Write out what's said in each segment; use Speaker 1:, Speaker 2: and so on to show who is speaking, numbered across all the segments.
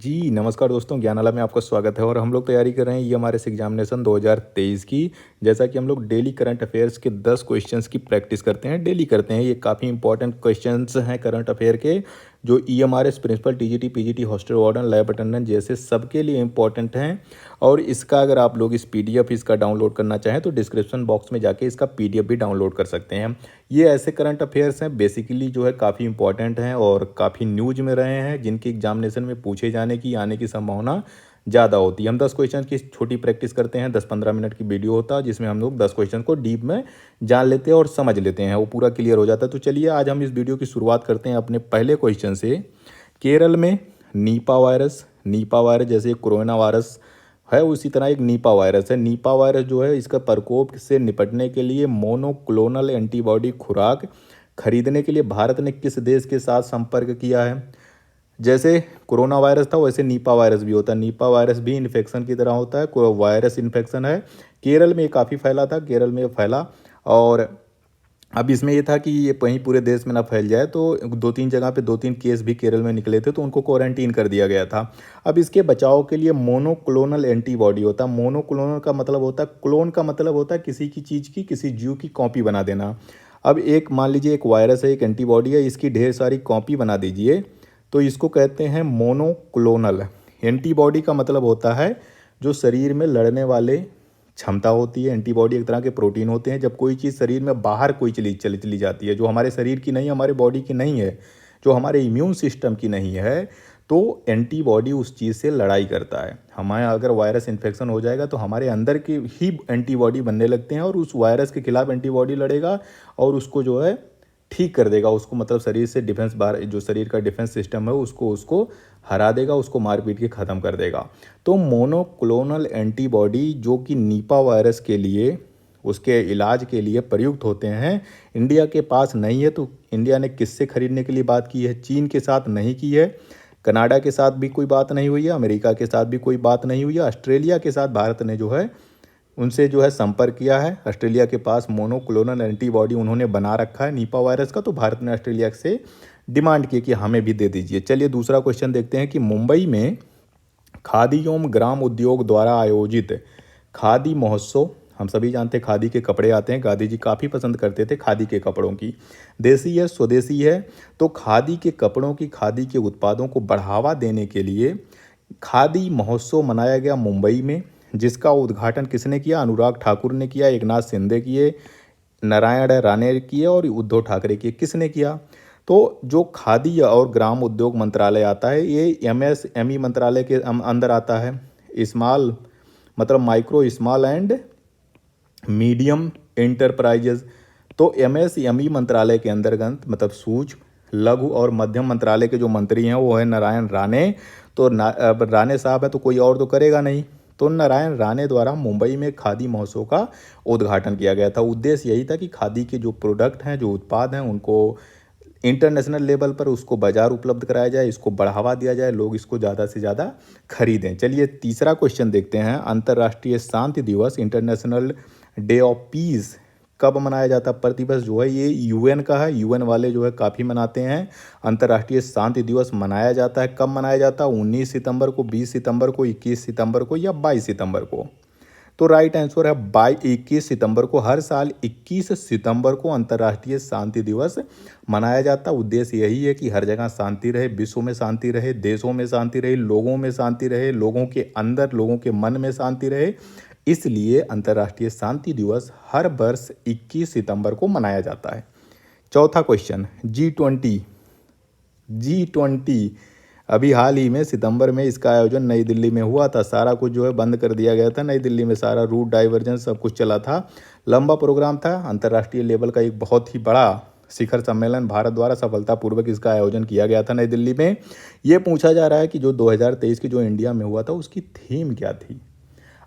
Speaker 1: जी, नमस्कार दोस्तों, ज्ञानाला में आपका स्वागत है और हम लोग तैयारी कर रहे हैं ईएमआरएस एग्जामिनेशन 2023 की। जैसा कि हम लोग डेली करंट अफेयर्स के 10 क्वेश्चंस की प्रैक्टिस करते हैं, डेली करते हैं। ये काफ़ी इंपॉर्टेंट क्वेश्चंस हैं करंट अफेयर के, जो EMRS, principal, TGT, PGT, hostel warden, lab attendant जैसे सबके लिए इंपॉर्टेंट हैं। और इसका अगर आप लोग इस पीडीएफ इसका डाउनलोड करना चाहें तो डिस्क्रिप्शन बॉक्स में जाके इसका पीडीएफ भी डाउनलोड कर सकते हैं। ये ऐसे करंट अफेयर्स हैं बेसिकली जो है काफ़ी इंपॉर्टेंट हैं और काफ़ी न्यूज में रहे हैं, जिनकी एग्जामिनेशन में पूछे जाने की आने की संभावना ज़्यादा होती है। हम 10 क्वेश्चन की छोटी प्रैक्टिस करते हैं, 10-15 मिनट की वीडियो होता है जिसमें हम लोग 10 क्वेश्चन को डीप में जान लेते हैं और समझ लेते हैं, वो पूरा क्लियर हो जाता है। तो चलिए आज हम इस वीडियो की शुरुआत करते हैं अपने पहले क्वेश्चन से। केरल में नीपा वायरस जैसे कोरोना वायरस है उसी तरह एक नीपा वायरस है। नीपा वायरस जो है, इसका प्रकोप से निपटने के लिए मोनोक्लोनल एंटीबॉडी खुराक खरीदने के लिए भारत ने किस देश के साथ संपर्क किया है? जैसे कोरोना वायरस था वैसे नीपा वायरस भी होता है। नीपा वायरस भी इन्फेक्शन की तरह होता है, कोई वायरस इन्फेक्शन है। केरल में ये काफ़ी फैला था, केरल में फैला। और अब इसमें ये था कि ये वहीं पूरे देश में ना फैल जाए, तो 2-3 जगह पे 2-3 केस भी केरल में निकले थे, तो उनको क्वारंटीन कर दिया गया था। अब इसके बचाव के लिए मोनोक्लोनल एंटीबॉडी होता है। मोनोक्लोनल का मतलब होता है, क्लोन का मतलब होता है किसी की चीज़ की, किसी जीव की कॉपी बना देना। अब एक मान लीजिए एक वायरस है, एक एंटीबॉडी है, इसकी ढेर सारी कॉपी बना दीजिए, तो इसको कहते हैं मोनोक्लोनल। एंटीबॉडी का मतलब होता है जो शरीर में लड़ने वाले क्षमता होती है। एंटीबॉडी एक तरह के प्रोटीन होते हैं। जब कोई चीज़ शरीर में बाहर कोई चली जाती है, जो हमारे शरीर की नहीं, हमारे बॉडी की नहीं है, जो हमारे इम्यून सिस्टम की नहीं है, तो एंटीबॉडी उस चीज़ से लड़ाई करता है। हमारे अगर वायरस इन्फेक्शन हो जाएगा तो हमारे अंदर की ही एंटीबॉडी बनने लगते हैं और उस वायरस के खिलाफ एंटीबॉडी लड़ेगा और उसको जो है ठीक कर देगा। उसको मतलब शरीर से डिफेंस, बाहर जो शरीर का डिफेंस सिस्टम है उसको हरा देगा, उसको मार पीट के ख़त्म कर देगा। तो मोनोक्लोनल एंटीबॉडी जो कि नीपा वायरस के लिए, उसके इलाज के लिए प्रयुक्त होते हैं, इंडिया के पास नहीं है। तो इंडिया ने किससे खरीदने के लिए बात की है? चीन के साथ नहीं की है, कनाडा के साथ भी कोई बात नहीं हुई है, अमेरिका के साथ भी कोई बात नहीं हुई है। ऑस्ट्रेलिया के साथ भारत ने जो है उनसे जो है संपर्क किया है। ऑस्ट्रेलिया के पास मोनोक्लोनल एंटीबॉडी उन्होंने बना रखा है नीपा वायरस का, तो भारत ने ऑस्ट्रेलिया से डिमांड की कि हमें भी दे दीजिए। चलिए दूसरा क्वेश्चन देखते हैं कि मुंबई में खादी एवं ग्राम उद्योग द्वारा आयोजित खादी महोत्सव, हम सभी जानते हैं खादी के कपड़े आते हैं, गांधी जी काफ़ी पसंद करते थे खादी के कपड़ों की। देसी है, स्वदेशी है, तो खादी के कपड़ों की, खादी के उत्पादों को बढ़ावा देने के लिए खादी महोत्सव मनाया गया मुंबई में, जिसका उद्घाटन किसने किया? अनुराग ठाकुर ने किया, एकनाथ शिंदे किए, नारायण राणे किए और उद्धव ठाकरे किए। किसने किया? तो जो खादी और ग्राम उद्योग मंत्रालय आता है, ये एमएसएमई मंत्रालय के अंदर आता है। स्मॉल मतलब micro, small and medium enterprises. तो एमएसएमई मंत्रालय के अंतर्गत मतलब सूक्ष्म, लघु और मध्यम मंत्रालय के जो मंत्री हैं वो है नारायण राणे। तो अब राणे साहब है तो कोई और तो करेगा नहीं, तो नारायण राणे द्वारा मुंबई में खादी महोत्सव का उद्घाटन किया गया था। उद्देश्य यही था कि खादी के जो प्रोडक्ट हैं, जो उत्पाद हैं, उनको इंटरनेशनल लेवल पर उसको बाजार उपलब्ध कराया जाए, इसको बढ़ावा दिया जाए, लोग इसको ज़्यादा से ज़्यादा खरीदें। चलिए तीसरा क्वेश्चन देखते हैं। अंतर्राष्ट्रीय शांति दिवस, इंटरनेशनल डे ऑफ पीस कब मनाया जाता है? प्रतिवर्ष जो है ये यूएन का है, यूएन वाले जो है काफ़ी मनाते हैं। अंतर्राष्ट्रीय शांति दिवस मनाया जाता है, कब मनाया जाता है? 19 सितंबर को, 20 सितंबर को, 21 सितंबर को या 22 सितंबर को? तो राइट आंसर है 21 सितंबर को। हर साल 21 सितंबर को अंतर्राष्ट्रीय शांति दिवस मनाया जाता है। उद्देश्य यही है कि हर जगह शांति रहे, विश्व में शांति रहे, देशों में शांति रहे, लोगों में शांति रहे, लोगों के अंदर, लोगों के मन में शांति रहे। इसलिए अंतर्राष्ट्रीय शांति दिवस हर वर्ष 21 सितंबर को मनाया जाता है। चौथा क्वेश्चन, जी20 अभी हाल ही में सितंबर में इसका आयोजन नई दिल्ली में हुआ था। सारा कुछ जो है बंद कर दिया गया था नई दिल्ली में, सारा रूट डाइवर्जन सब कुछ चला था। लंबा प्रोग्राम था, अंतर्राष्ट्रीय लेवल का एक बहुत ही बड़ा शिखर सम्मेलन भारत द्वारा सफलतापूर्वक इसका आयोजन किया गया था नई दिल्ली में। ये पूछा जा रहा है कि जो 2023 की जो इंडिया में हुआ था उसकी थीम क्या थी?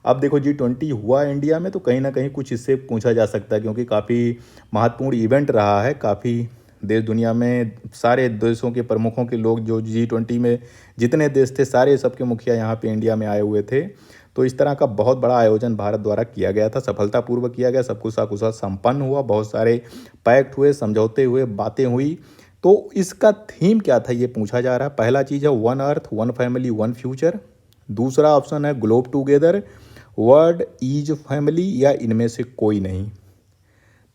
Speaker 1: अब देखो जी20 हुआ इंडिया में तो कहीं ना कहीं कुछ इससे पूछा जा सकता है, क्योंकि काफ़ी महत्वपूर्ण इवेंट रहा है। काफ़ी देश दुनिया में सारे देशों के प्रमुखों के लोग जो जी20 में जितने देश थे सारे सबके मुखिया यहाँ पे इंडिया में आए हुए थे। तो इस तरह का बहुत बड़ा आयोजन भारत द्वारा किया गया था, सफलतापूर्वक किया गया, सब कुछ साकुशल संपन्न हुआ, बहुत सारे पैक्ट हुए, समझौते हुए, बातें हुई। तो इसका थीम क्या था ये पूछा जा रहा है। पहला चीज़ है one earth one family one future. दूसरा ऑप्शन है globe together, word is family, या इनमें से कोई नहीं।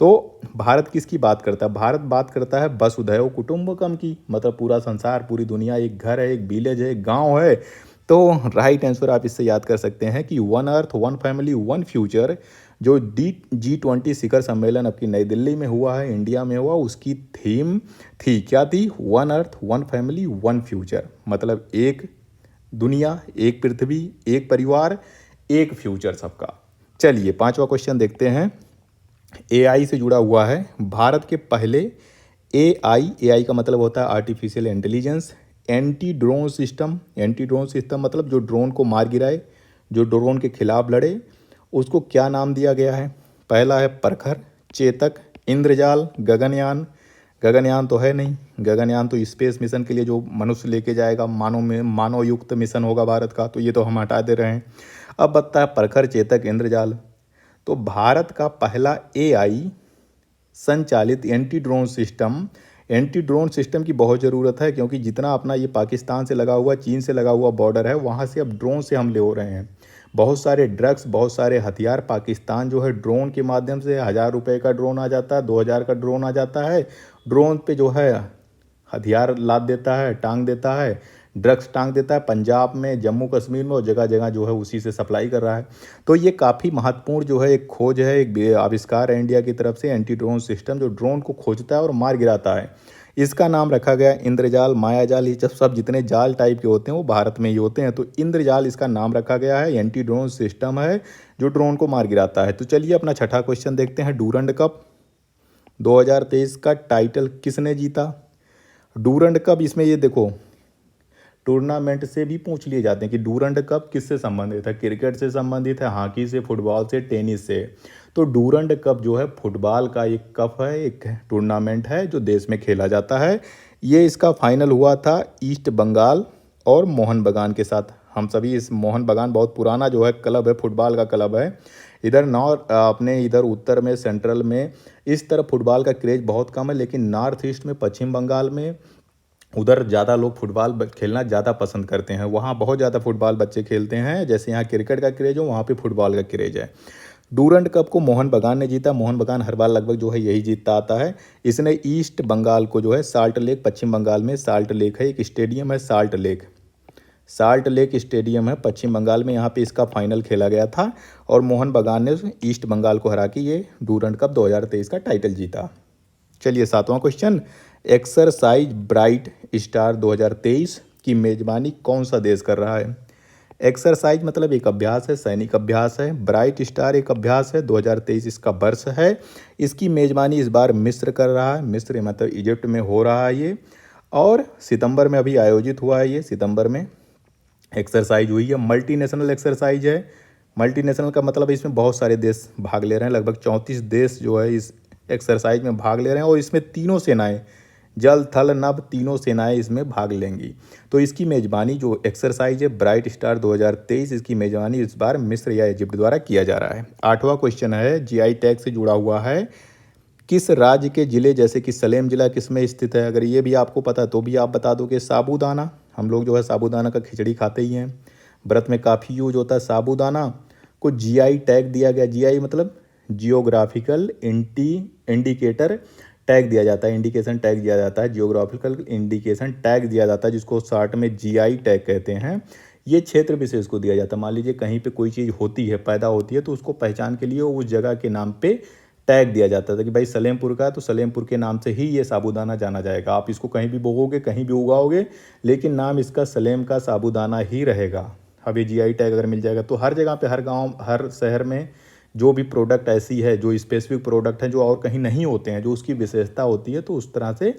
Speaker 1: तो भारत किसकी बात करता है? भारत बात करता है वसुधैव कुटुंबकम की, मतलब पूरा संसार, पूरी दुनिया एक घर है, एक विलेज है, एक गांव है। तो राइट आंसर आप इससे याद कर सकते हैं कि one earth one family one future जो G20 शिखर सम्मेलन आपकी नई दिल्ली में हुआ है, इंडिया में हुआ, उसकी थीम थी, क्या थी? One earth one family one future, मतलब एक दुनिया, एक पृथ्वी, एक परिवार, एक फ्यूचर सबका। चलिए पांचवा क्वेश्चन देखते हैं। एआई से जुड़ा हुआ है। भारत के पहले एआई का मतलब होता है artificial intelligence anti drone system मतलब जो ड्रोन को मार गिराए, जो ड्रोन के खिलाफ लड़े, उसको क्या नाम दिया गया है? पहला है प्रखर, चेतक, इंद्रजाल, गगनयान। गगनयान तो है नहीं, गगनयान तो स्पेस मिशन के लिए जो मनुष्य लेके जाएगा, मानव युक्त मिशन होगा भारत का, तो ये तो हम हटा दे रहे हैं। अब बता है प्रखर, चेतक, इंद्रजाल। तो भारत का पहला एआई संचालित एंटी ड्रोन सिस्टम की बहुत ज़रूरत है, क्योंकि जितना अपना ये पाकिस्तान से लगा हुआ, चीन से लगा हुआ बॉर्डर है, वहाँ से अब ड्रोन से हमले हो रहे हैं। बहुत सारे ड्रग्स, बहुत सारे हथियार पाकिस्तान जो है ड्रोन के माध्यम से, 1000 रुपये का ड्रोन आ जाता है, 2000 का ड्रोन आ जाता है, ड्रोन पे जो है हथियार लाद देता है, टांग देता है, ड्रग्स टांग देता है, पंजाब में, जम्मू कश्मीर में, और जगह जगह जो है उसी से सप्लाई कर रहा है। तो ये काफ़ी महत्वपूर्ण जो है एक खोज है, एक आविष्कार है इंडिया की तरफ से, एंटी ड्रोन सिस्टम जो ड्रोन को खोजता है और मार गिराता है। इसका नाम रखा गया इंद्रजाल, मायाजाल, ये सब जितने जाल टाइप के होते हैं वो भारत में ही होते हैं। तो इंद्रजाल इसका नाम रखा गया है, एंटी ड्रोन सिस्टम है जो ड्रोन को मार गिराता है। तो चलिए अपना छठा क्वेश्चन देखते हैं। डूरंड कप 2023 का टाइटल किसने जीता? डूरंड कप, इसमें ये देखो टूर्नामेंट से भी पूछ लिए जाते हैं कि डूरंड कप किससे संबंधित है? क्रिकेट से संबंधित है, हॉकी से, फुटबॉल से, टेनिस से। तो डूरंड कप जो है फुटबॉल का एक कप है, एक टूर्नामेंट है जो देश में खेला जाता है। ये इसका फाइनल हुआ था ईस्ट बंगाल और मोहन बगान के साथ। हम सभी इस मोहन बगान बहुत पुराना जो है क्लब है, फुटबॉल का क्लब है। इधर अपने इधर उत्तर में, सेंट्रल में इस तरफ फुटबॉल का क्रेज बहुत कम है, लेकिन नॉर्थ ईस्ट में, पश्चिम बंगाल में, उधर ज़्यादा लोग फुटबॉल खेलना ज़्यादा पसंद करते हैं। वहाँ बहुत ज़्यादा फुटबॉल बच्चे खेलते हैं, जैसे यहाँ क्रिकेट का क्रेज हो, वहाँ पे फुटबॉल का क्रेज है। डूरंड कप को मोहन बगान ने जीता। मोहन बगान हर बार लगभग जो है यही जीतता आता है। इसने ईस्ट बंगाल को जो है साल्ट लेक, पश्चिम बंगाल में साल्ट लेक है, एक स्टेडियम है साल्ट लेक स्टेडियम है पश्चिम बंगाल में, यहाँ पे इसका फाइनल खेला गया था और मोहन बगान ने ईस्ट बंगाल को हरा के ये डूरंड कप 2023 का टाइटल जीता। चलिए सातवां क्वेश्चन। एक्सरसाइज ब्राइट स्टार 2023 की मेजबानी कौन सा देश कर रहा है? एक्सरसाइज मतलब एक अभ्यास है, सैनिक अभ्यास है। ब्राइट स्टार एक अभ्यास है, 2023 इसका वर्ष है। इसकी मेजबानी इस बार मिस्र कर रहा है। मिस्र मतलब इजिप्ट में हो रहा है ये, और सितंबर में अभी आयोजित हुआ है। ये सितंबर में एक्सरसाइज हुई है। मल्टीनेशनल एक्सरसाइज है। मल्टीनेशनल का मतलब इसमें बहुत सारे देश भाग ले रहे हैं, लगभग 34 देश जो है इस एक्सरसाइज में भाग ले रहे हैं, और इसमें तीनों सेनाएं, जल थल नभ, तीनों सेनाएं इसमें भाग लेंगी। तो इसकी मेज़बानी जो एक्सरसाइज है ब्राइट स्टार 2023, इसकी मेज़बानी इस बार मिस्र या इजिप्ट द्वारा किया जा रहा है। आठवां क्वेश्चन है, जीआई टैग से जुड़ा हुआ है। किस राज्य के ज़िले, जैसे कि सलेम ज़िला किस में स्थित है? अगर ये भी आपको पता तो भी आप बता दो कि साबूदाना। हम लोग जो है साबूदाना का खिचड़ी खाते ही हैं, व्रत में काफ़ी यूज होता है। साबूदाना को जीआई टैग दिया गया। जीआई मतलब जियोग्राफिकल इंडिकेटर टैग दिया जाता है, इंडिकेशन टैग दिया जाता है, जियोग्राफिकल इंडिकेशन टैग दिया जाता है, जिसको शॉर्ट में जीआई टैग कहते हैं। ये क्षेत्र विशेष को दिया जाता है। मान लीजिए कहीं पे कोई चीज़ होती है, पैदा होती है, तो उसको पहचान के लिए उस जगह के नाम पे टैग दिया जाता था कि भाई सलेमपुर का है तो सलेमपुर के नाम से ही ये साबूदाना जाना जाएगा। आप इसको कहीं भी बोओगे, कहीं भी उगाओगे, लेकिन नाम इसका सलेम का साबूदाना ही रहेगा। अब ये जीआई टैग अगर मिल जाएगा तो हर जगह पे, हर गांव, हर शहर में जो भी प्रोडक्ट ऐसी है, जो स्पेसिफिक प्रोडक्ट है, जो और कहीं नहीं होते हैं, जो उसकी विशेषता होती है, तो उस तरह से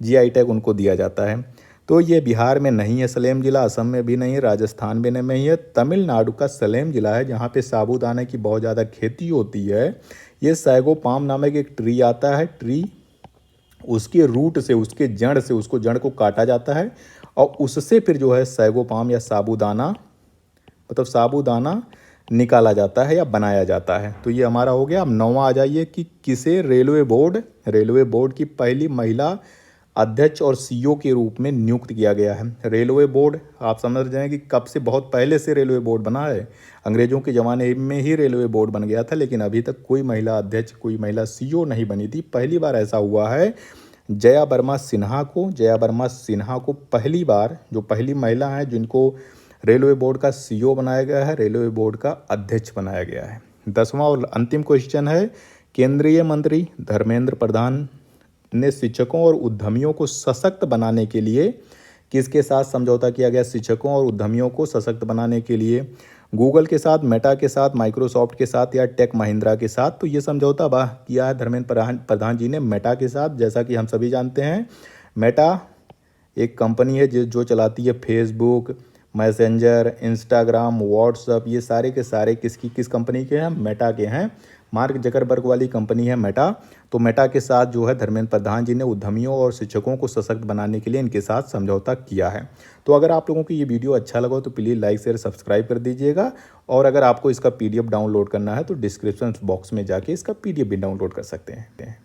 Speaker 1: जीआई टैग उनको दिया जाता है। तो ये बिहार में नहीं है सलेम ज़िला, असम में भी नहीं है, राजस्थान में नहीं है, तमिलनाडु का सलेम ज़िला है, जहाँ पे साबूदाने की बहुत ज़्यादा खेती होती है। ये सैगो पाम नामक एक ट्री आता है, ट्री, उसके रूट से, उसके जड़ से, उसको जड़ को काटा जाता है और उससे फिर जो है सैगो पाम या साबूदाना, मतलब साबूदाना निकाला जाता है या बनाया जाता है। तो ये हमारा हो गया। अब नौवां आ जाइए कि किसे रेलवे बोर्ड की पहली महिला अध्यक्ष और सीईओ के रूप में नियुक्त किया गया है। रेलवे बोर्ड, आप समझ रहे हैं कि कब से, बहुत पहले से रेलवे बोर्ड बना है। अंग्रेजों के ज़माने में ही रेलवे बोर्ड बन गया था, लेकिन अभी तक कोई महिला अध्यक्ष, कोई महिला सीईओ नहीं बनी थी। पहली बार ऐसा हुआ है। जया वर्मा सिन्हा को पहली बार, जो पहली महिला हैं जिनको रेलवे बोर्ड का सीईओ बनाया गया है, रेलवे बोर्ड का अध्यक्ष बनाया गया है। 10वां और अंतिम क्वेश्चन है, केंद्रीय मंत्री धर्मेंद्र प्रधान ने शिक्षकों और उद्यमियों को सशक्त बनाने के लिए किसके साथ समझौता किया गया? शिक्षकों और उद्यमियों को सशक्त बनाने के लिए गूगल के साथ, मेटा के साथ, माइक्रोसॉफ्ट के साथ या टेक महिंद्रा के साथ। तो ये समझौता किया है धर्मेंद्र प्रधान जी ने मेटा के साथ। जैसा कि हम सभी जानते हैं, मेटा एक कंपनी है जो चलाती है फेसबुक, मैसेंजर, इंस्टाग्राम, व्हाट्सअप। ये सारे के सारे किस कंपनी के हैं? मेटा के हैं। मार्क जकरबर्ग वाली कंपनी है मेटा। तो मेटा के साथ जो है धर्मेंद्र प्रधान जी ने उद्यमियों और शिक्षकों को सशक्त बनाने के लिए इनके साथ समझौता किया है। तो अगर आप लोगों को ये वीडियो अच्छा लगा तो प्लीज़ लाइक शेयर सब्सक्राइब कर दीजिएगा। और अगर आपको इसका PDF डाउनलोड करना है तो डिस्क्रिप्शन बॉक्स में जाके इसका PDF भी डाउनलोड कर सकते हैं।